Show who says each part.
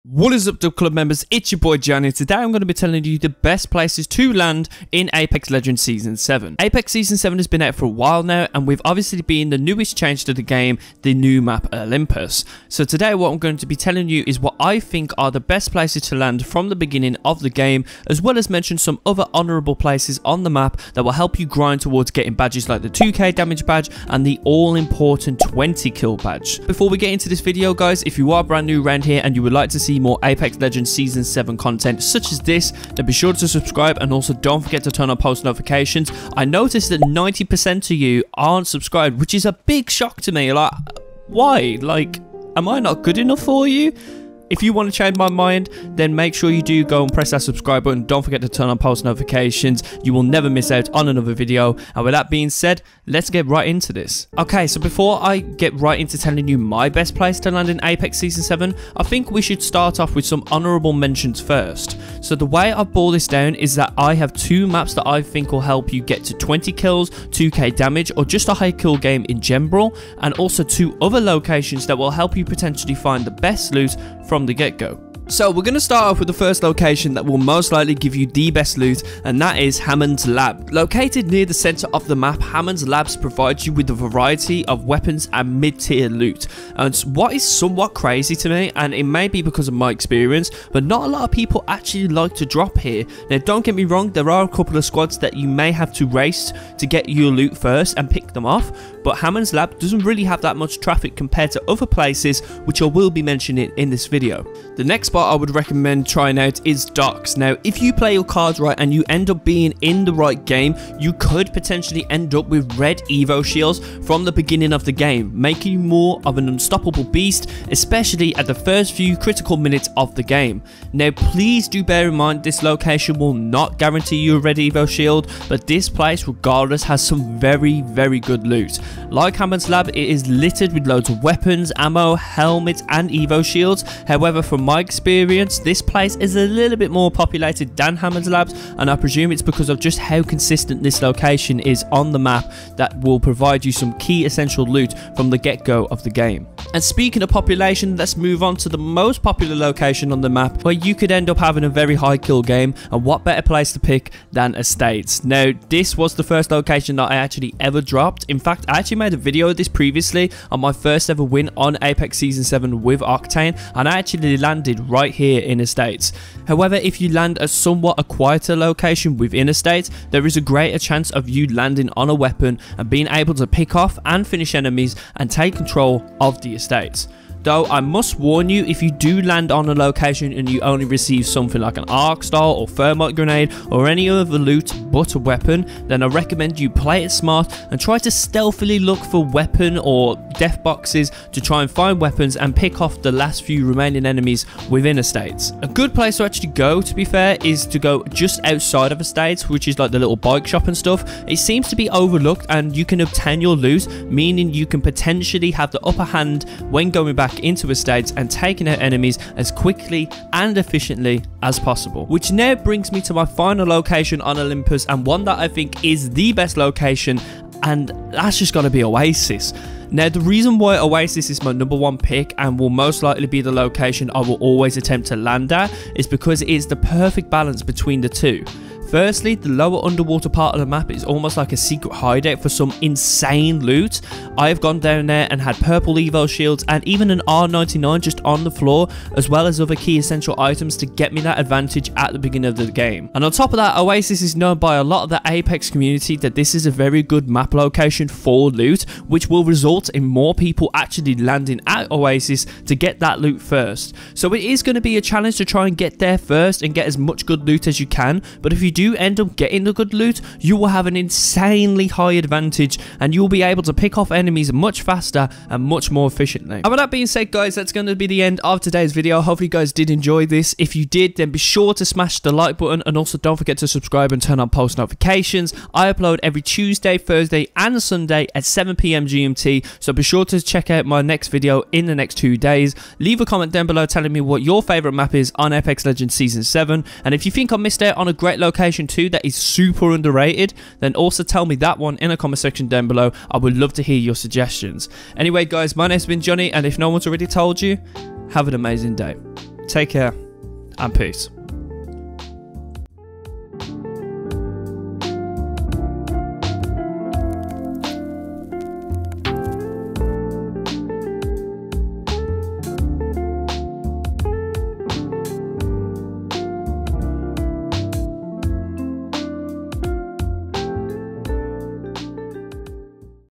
Speaker 1: What is up, club members? It's your boy Johnny. Today I'm going to be telling you the best places to land in Apex Legends Season 7. Apex Season 7 has been out for a while now, and we've obviously been the newest change to the game, the new map Olympus. So today what I'm going to be telling you is what I think are the best places to land from the beginning of the game, as well as mention some other honourable places on the map that will help you grind towards getting badges like the 2k damage badge and the all-important 20 kill badge. Before we get into this video, guys, if you are brand new around here and you would like to see more Apex Legends Season 7 content such as this, then be sure to subscribe, and also don't forget to turn on post notifications. I noticed that 90% of you aren't subscribed, which is a big shock to me. Like, why? Like, am I not good enough for you? If you want to change my mind, then make sure you do go and press that subscribe button. Don't forget to turn on post notifications. You will never miss out on another video. And with that being said, let's get right into this. Okay, so before I get right into telling you my best place to land in Apex Season 7, I think we should start off with some honourable mentions first. So the way I boil this down is that I have two maps that I think will help you get to 20 kills, 2k damage, or just a high kill game in general, and also two other locations that will help you potentially find the best loot from the get-go. So we're going to start off with the first location that will most likely give you the best loot, and that is Hammond's Lab. Located near the center of the map, Hammond's Labs provides you with a variety of weapons and mid-tier loot. And what is somewhat crazy to me, and it may be because of my experience, but not a lot of people actually like to drop here. Now don't get me wrong, there are a couple of squads that you may have to race to get your loot first and pick them off, but Hammond's Lab doesn't really have that much traffic compared to other places, which I will be mentioning in this video. The next spot I would recommend trying out is Docks. Now, if you play your cards right and you end up being in the right game, you could potentially end up with red Evo shields from the beginning of the game, making you more of an unstoppable beast, especially at the first few critical minutes of the game. Now, please do bear in mind this location will not guarantee you a red Evo shield, but this place regardless has some very good loot. Like Hammond's Lab, it is littered with loads of weapons, ammo, helmets and Evo shields. However, from my experience, this place is a little bit more populated than Hammond's Labs, and I presume it's because of just how consistent this location is on the map that will provide you some key essential loot from the get-go of the game. And speaking of population, let's move on to the most popular location on the map where you could end up having a very high kill game, and what better place to pick than Estates. Now, this was the first location that I actually ever dropped. In fact, I actually made a video of this previously on my first ever win on Apex Season 7 with Octane, and I actually landed right here in Estates. However, if you land at somewhat a quieter location within Estates, there is a greater chance of you landing on a weapon and being able to pick off and finish enemies and take control of the Estates. Though I must warn you, if you do land on a location and you only receive something like an arc star or thermite grenade or any other loot but a weapon, then I recommend you play it smart and try to stealthily look for weapon or death boxes to try and find weapons and pick off the last few remaining enemies within Estates. A good place to actually go, to be fair, is to go just outside of Estates, which is like the little bike shop and stuff. It seems to be overlooked and you can obtain your loot, meaning you can potentially have the upper hand when going back into Estates and taking out enemies as quickly and efficiently as possible. Which now brings me to my final location on Olympus, and one that I think is the best location, and that's just got to be Oasis. Now, the reason why Oasis is my #1 pick and will most likely be the location I will always attempt to land at is because it is the perfect balance between the two. Firstly, the lower underwater part of the map is almost like a secret hideout for some insane loot. I have gone down there and had purple Evo shields and even an R99 just on the floor, as well as other key essential items to get me that advantage at the beginning of the game. And on top of that, Oasis is known by a lot of the Apex community that this is a very good map location for loot, which will result in more people actually landing at Oasis to get that loot first. So it is going to be a challenge to try and get there first and get as much good loot as you can, but if you do end up getting the good loot, you will have an insanely high advantage and you will be able to pick off enemies much faster and much more efficiently. And with that being said, guys, that's going to be the end of today's video. Hopefully you guys did enjoy this. If you did, then be sure to smash the like button, and also don't forget to subscribe and turn on post notifications. I upload every Tuesday, Thursday and Sunday at 7 PM GMT, so be sure to check out my next video in the next 2 days. Leave a comment down below telling me what your favorite map is on Apex Legends Season 7, and if you think I missed out on a great location too that is super underrated, then also tell me that one in the comment section down below. I would love to hear your suggestions. Anyway, guys, my name's been Johnny, and if no one's already told you, have an amazing day. take care, and peace.